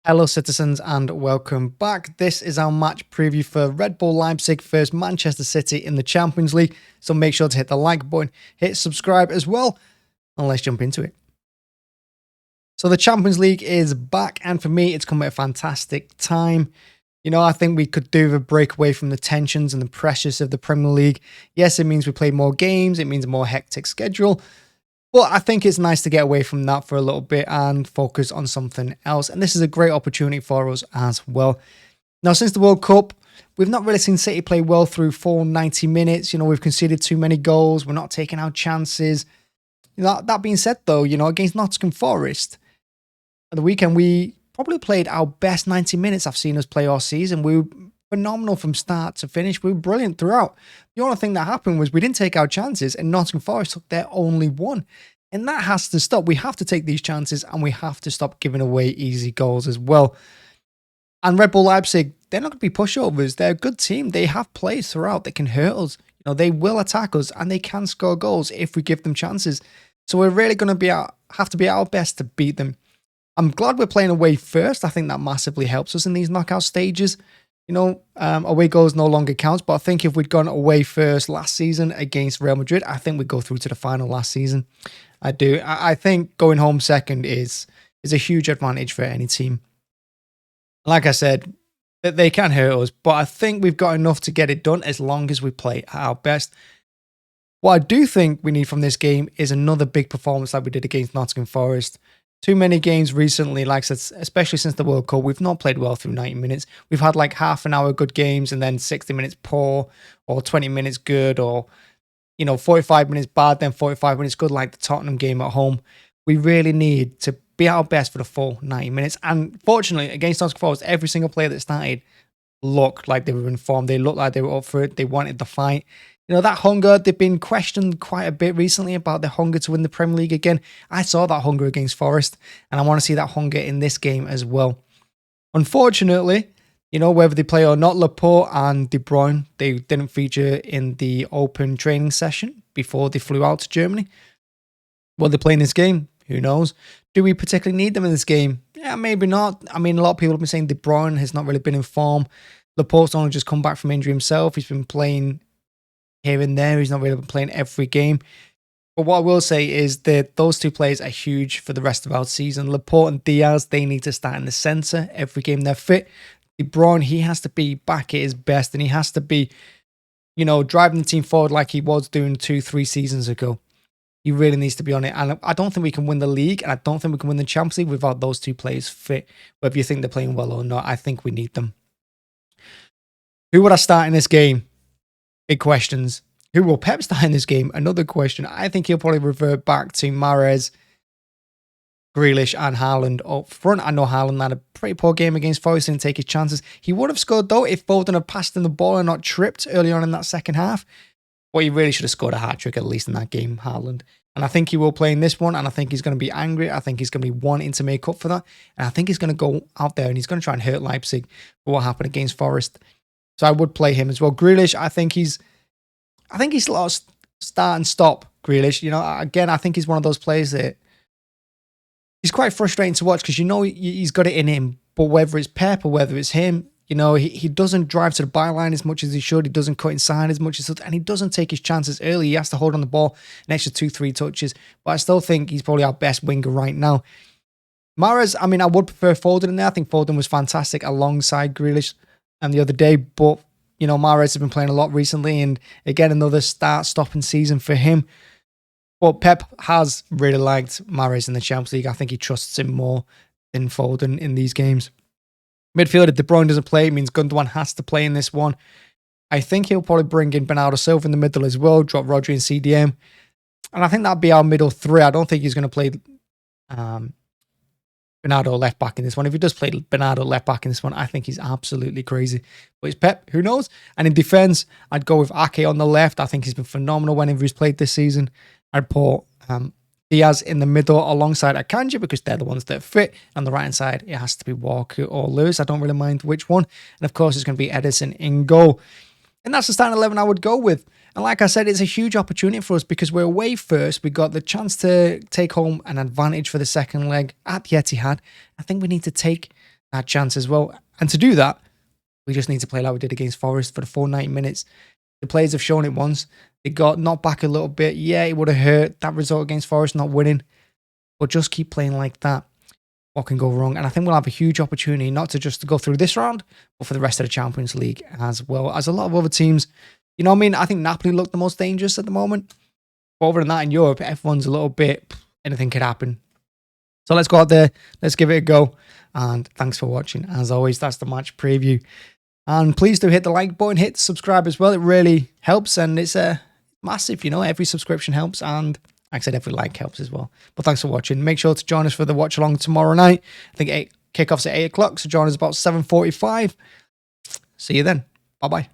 Hello citizens and welcome back. This is our match preview for Red Bull Leipzig versus Manchester City in the Champions League. So make sure to hit the like button, hit subscribe as well, and let's jump into it. So the Champions League is back, and for me it's come at a fantastic time. I think we could do a break away from the tensions and the pressures of the Premier League. Yes, it means we play more games, it means a more hectic schedule. But I think it's nice to get away from that for a little bit and focus on something else. And this is a great opportunity for us as well. Now, since the World Cup, we've not really seen City play well through full 90 minutes. We've conceded too many goals. We're not taking our chances. That being said, though, against Nottingham Forest, at the weekend, we probably played our best 90 minutes I've seen us play all season. We were phenomenal from start to finish. We were brilliant throughout. The only thing that happened was we didn't take our chances, and Nottingham Forest took their only one. And that has to stop. We have to take these chances, and we have to stop giving away easy goals as well. And Red Bull Leipzig, they're not going to be pushovers. They're a good team. They have players throughout that can hurt us. They will attack us, and they can score goals if we give them chances. So we're really going to have to be our best to beat them. I'm glad we're playing away first. I think that massively helps us in these knockout stages. Away goals no longer counts, but I think if we'd gone away first last season against Real Madrid, I think we'd go through to the final last season. I do. I think going home second is a huge advantage for any team. Like I said, they can hurt us, but I think we've got enough to get it done as long as we play at our best. What I do think we need from this game is another big performance like we did against Nottingham Forest. Too many games recently, like I said, especially since the World Cup, we've not played well through 90 minutes. We've had like half an hour good games and then 60 minutes poor, or 20 minutes good, or 45 minutes bad, then 45 minutes good, like the Tottenham game at home. We really need to be our best for the full 90 minutes. And fortunately, against Nottingham Forest, every single player that started looked like they were in form. They looked like they were up for it. They wanted the fight. That hunger, they've been questioned quite a bit recently about the hunger to win the Premier League again. I saw that hunger against Forest, and I want to see that hunger in this game as well. Unfortunately, whether they play or not, Laporte and Bruyne, they didn't feature in the open training session before they flew out to Germany. Will they play in this game? Who knows? Do we particularly need them in this game? Yeah, maybe not. I mean, a lot of people have been saying Bruyne has not really been in form. Laporte's only just come back from injury himself. He's been playing here and there. He's not really been playing every game. But what I will say is that those two players are huge for the rest of our season. Laporte and Diaz, they need to start in the centre every game they're fit. Bruyne, he has to be back at his best, and he has to be, driving the team forward like he was doing 2-3 seasons ago. He really needs to be on it. And I don't think we can win the league, and I don't think we can win the Champions League without those two players fit. Whether you think they're playing well or not, I think we need them. Who would I start in this game? Big questions. Who will Pep start in this game? Another question. I think he'll probably revert back to Mahrez, Grealish and Haaland up front. I know Haaland had a pretty poor game against Forest, didn't take his chances. He would have scored though if Foden had passed him the ball and not tripped early on in that second half. But he really should have scored a hat-trick at least in that game, Haaland. And I think he will play in this one, and I think he's going to be angry. I think he's going to be wanting to make up for that. And I think he's going to go out there and he's going to try and hurt Leipzig for what happened against Forest. So I would play him as well. Grealish, I think he's lost start and stop, Grealish. Again, I think he's one of those players that he's quite frustrating to watch because he's got it in him. But whether it's Pep or whether it's him, he doesn't drive to the byline as much as he should. He doesn't cut inside as much as he should, and he doesn't take his chances early. He has to hold on the ball an extra 2-3 touches. But I still think he's probably our best winger right now. Mahrez, I would prefer Foden in there. I think Foden was fantastic alongside Grealish the other day, but Mahrez has been playing a lot recently, and again, another start-stopping season for him. But Pep has really liked Mahrez in the Champions League. I think he trusts him more than Foden in these games. Midfield, if De Bruyne doesn't play, it means Gundogan has to play in this one. I think he'll probably bring in Bernardo Silva in the middle as well, drop Rodri and CDM. And I think that'd be our middle three. I don't think he's going to play Bernardo left back in this one. If he does play Bernardo left back in this one, I think he's absolutely crazy. But it's Pep, who knows? And in defence, I'd go with Ake on the left. I think he's been phenomenal whenever he's played this season. I'd put Diaz in the middle alongside Akanji because they're the ones that fit. On the right-hand side, it has to be Walker or Lewis. I don't really mind which one. And of course, it's going to be Edison in goal. And that's the starting 11 I would go with. And like I said, it's a huge opportunity for us because we're away first. We got the chance to take home an advantage for the second leg at the Etihad. I think we need to take that chance as well. And to do that, we just need to play like we did against Forest for the full 90 minutes. The players have shown it once. They got knocked back a little bit. Yeah, it would have hurt, that result against Forest, not winning. But just keep playing like that. What can go wrong? And I think we'll have a huge opportunity, not to just go through this round, but for the rest of the Champions League as well as a lot of other teams. You know what I mean? I think Napoli look the most dangerous at the moment. But other than that, in Europe, everyone's a little bit, anything could happen. So let's go out there. Let's give it a go. And thanks for watching. As always, that's the match preview. And please do hit the like button, hit subscribe as well. It really helps. And it's massive, you know, every subscription helps. And like I said, every like helps as well. But thanks for watching. Make sure to join us for the watch along tomorrow night. I think kickoff's at 8 o'clock. So join us about 7:45. See you then. Bye-bye.